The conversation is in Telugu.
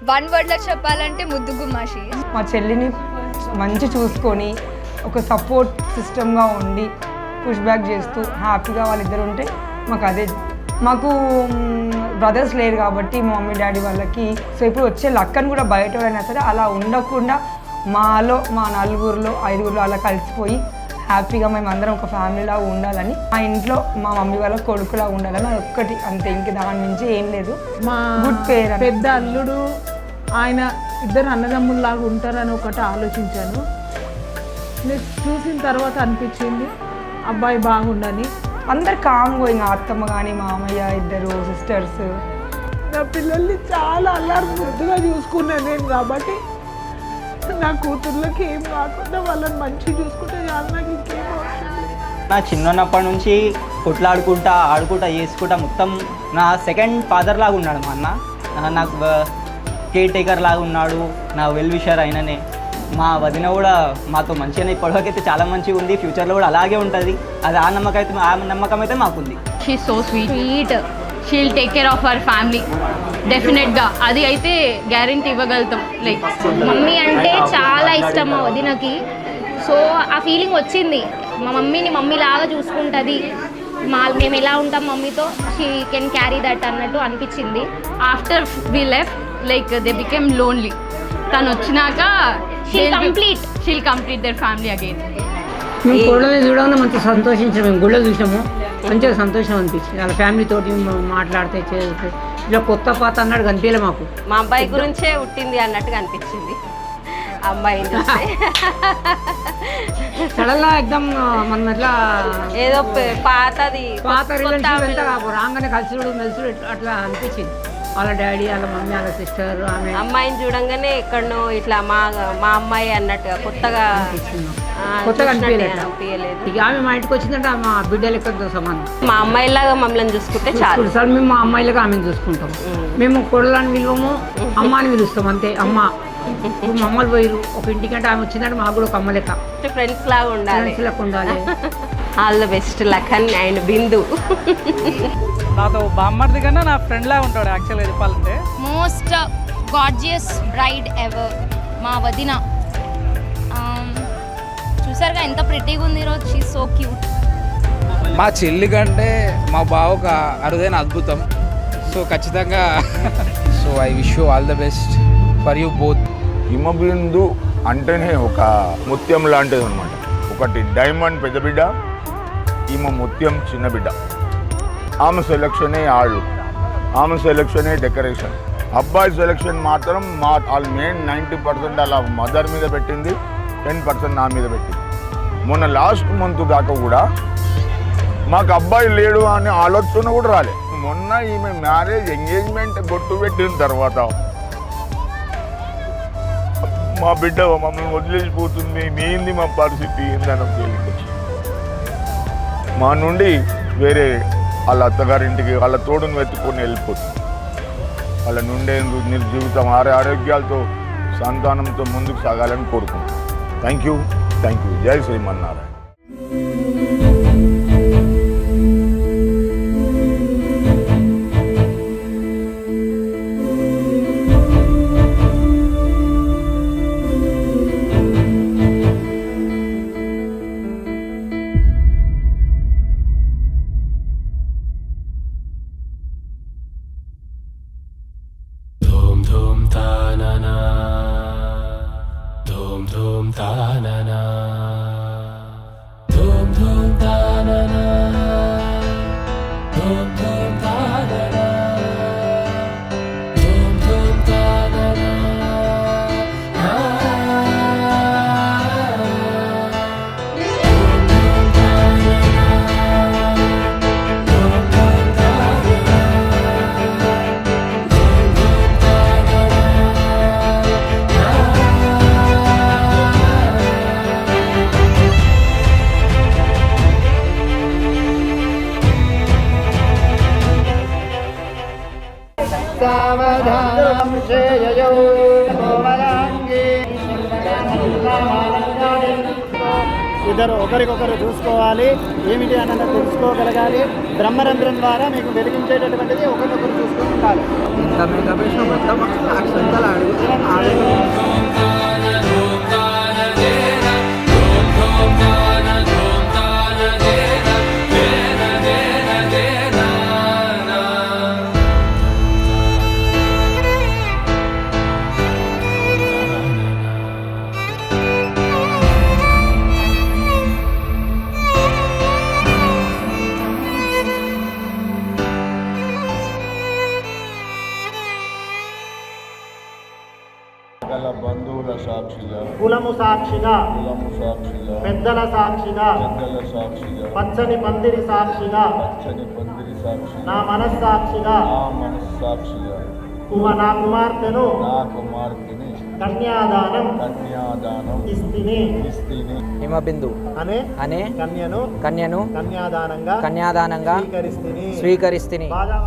వన్ వర్డ్లో చెప్పాలంటే ముద్దు గుమ్మాషి. మా చెల్లిని మంచి చూసుకొని ఒక సపోర్ట్ సిస్టమ్గా ఉండి పుష్ బ్యాక్ చేస్తూ హ్యాపీగా వాళ్ళిద్దరు ఉంటే మాకు అదే. మాకు బ్రదర్స్ లేరు కాబట్టి మా మమ్మీ డాడీ వాళ్ళకి సో ఇప్పుడు వచ్చే లక్కని కూడా బయట అయినా సరే అలా ఉండకుండా మాలో మా నలుగురిలో ఐదుగురిలో అలా కలిసిపోయి హ్యాపీగా మేము అందరం ఒక ఫ్యామిలీలా ఉండాలని, మా ఇంట్లో మా మమ్మీ వాళ్ళ కొడుకులా ఉండాలని ఒక్కటి అంతే, ఇంక దాని నుంచి ఏం లేదు. మా గుడ్ పేరు పెద్ద అల్లుడు ఆయన ఇద్దరు అన్నదమ్ముల్లాగా ఉంటారని ఒకటి ఆలోచించాను. చూసిన తర్వాత అనిపించింది అబ్బాయి బాగుండని. అందరు కామ్గా ఇంకా అత్తమ్మ కానీ మామయ్య ఇద్దరు సిస్టర్స్. నా పిల్లల్ని చాలా అల్లారు ముద్దుగా చూసుకున్నాను నేను కాబట్టి నా కూతుర్లకి ఏం కాకుండా వాళ్ళని మంచిగా చూసుకుంటే చాలా నాకు ఇంకేం అవసరం లేదు. నా చిన్నప్పటి నుంచి కొట్లాడుకుంటా ఆడుకుంటా చేసుకుంటా మొత్తం నా సెకండ్ ఫాదర్ లాగా ఉన్నాడు మా అన్న. నాకు కేర్ టేకర్ లాగా ఉన్నాడు, నా వెల్ విషర్ అయిననే. మా వదిన కూడా మాతో మంచిగానే ఇప్పటివరకైతే చాలా మంచిగా ఉంది, ఫ్యూచర్లో కూడా అలాగే ఉంటుంది. అది ఆ నమ్మకం అయితే మాకుంది. She so sweet, she'll take care of our family డెఫినెట్గా, అది అయితే గ్యారెంటీ ఇవ్వగలుగుతాం. లైక్ మమ్మీ అంటే చాలా ఇష్టం మా వదినకి. సో ఆ ఫీలింగ్ వచ్చింది, మా మమ్మీని మమ్మీ లాగా చూసుకుంటుంది, మేము ఎలా ఉంటాం మమ్మీతో, షీ కెన్ క్యారీ దట్ అన్నట్టు అనిపించింది. After we left like they became lonely. తను వచ్చినాక she'll complete their family again. మేము కోడల్ని చూడగానే మంచి సంతోషించాము. మేము గుళ్ళో చూసాము, మంచిగా సంతోషం అనిపించింది. వాళ్ళ ఫ్యామిలీతోటి మాట్లాడితే చేస్తే ఇలా కొత్త పాత అన్నాడు కనిపించలే మాకు. మా అబ్బాయి గురించే పుట్టింది అన్నట్టుగా అనిపించింది అమ్మాయిని చూస్తే. సడన్గా ఎగ్దమ్ మనం ఎట్లా ఏదో పాత రిలేషన్ రాగానే కలిసిడు మెలిసిడు అట్లా అనిపించింది. వాళ్ళ డాడీ వాళ్ళ మమ్మీ వాళ్ళ సిస్టర్ ఆమె అమ్మాయిని చూడంగానే ఎక్కడనో ఇట్లా మా అమ్మాయి అన్నట్టుగా కొత్తగా అనిపించలేదు. ఇక ఆమె మా ఇంటికి వచ్చిందంటే మా బిడ్డ లెక్క సమానం. మా అమ్మాయిలాగా మమ్మల్ని చూసుకుంటే చాలు సార్. మేము మా అమ్మాయిలాగా ఆమెను చూసుకుంటాం. మేము కొడలని విలువము, అమ్మాని పిలుస్తాం అంతే. అమ్మ ఇప్పుడు మమ్మల్ని పోయిరు ఒక ఇంటికంటే ఆమె వచ్చిందంటే మాకు కూడా ఒక అమ్మ లెక్క, ఫ్రెండ్స్ లాగా ఉండాలి. All the best Lakhan and Bindu. నాతో బామ్మర్ది కన్నా నా ఫ్రెండ్ లాగా ఉంటాడు యాక్చువల్గా చెప్పాలంటే. మోస్ట్ గార్జియస్ బ్రైడ్ ఎవర్ మా వదిన. చూసారుగా ఎంత ప్రిటీగా ఉంది ఈరోజు, షీ సో క్యూట్. మా చెల్లి కంటే మా బావ ఒక అరుదైన అద్భుతం. సో ఖచ్చితంగా so I wish you all the best for you both. Himabindu అంటేనే ఒక ముత్యం లాంటిది అనమాట. ఒకటి డైమండ్ పెద్ద బిడ్డ, ఈమె ముత్యం చిన్న బిడ్డ. ఆమె సెలక్షనే ఆళ్ళు, ఆమె సెలక్షనే డెకరేషన్. అబ్బాయి సెలక్షన్ మాత్రం వాళ్ళు మెయిన్ 90% అలా మదర్ మీద పెట్టింది, 10% నా మీద పెట్టింది. మొన్న లాస్ట్ మంత్ దాకా కూడా మాకు అబ్బాయి లేడు అనే ఆలోచన కూడా రాలే. మొన్న ఈమె మ్యారేజ్ ఎంగేజ్మెంట్ బొట్టు పెట్టిన తర్వాత మా బిడ్డ మమ్మల్ని వదిలేసిపోతుంది, ఏంది మా పరిస్థితి ఏందని ఫీలింగ్ వచ్చింది. మా నుండి వేరే వాళ్ళ అత్తగారింటికి వాళ్ళ తోడును వెతుక్కొని వెళ్ళిపోతుంది. వాళ్ళ నుండే జీవితం ఆరోగ్యాలతో సంతానంతో ముందుకు సాగాలని కోరుకుంటాం. Thank you. జై శ్రీమన్నారాయణ. ఇద్దరు ఒకరికొకరు చూసుకోవాలి, ఏమిటి అన్నది తెలుసుకోగలగాలి. బ్రహ్మరంధ్రం ద్వారా మీకు వెలిగించేటటువంటిది ఒకరికొకరు చూసుకుంటూ ఉండాలి. గల బంధువుల సాక్షిగా కులము సాక్షిగా కులము సాక్షిగా పెద్దల సాక్షిగా పెద్దల సాక్షిగా పచ్చని పందిరి సాక్షిగా పచ్చని పందిరి సాక్షిగా నా మనస్సాక్షిగా నా మనస్సాక్షిగా నా కుమార్తెను నా కుమార్తెని కన్యాదానం ఇస్తిని హిమబిందు అనే కన్యను కన్యాదానంగా స్వీకరిస్తిని స్వీకరిస్తిని. బాగా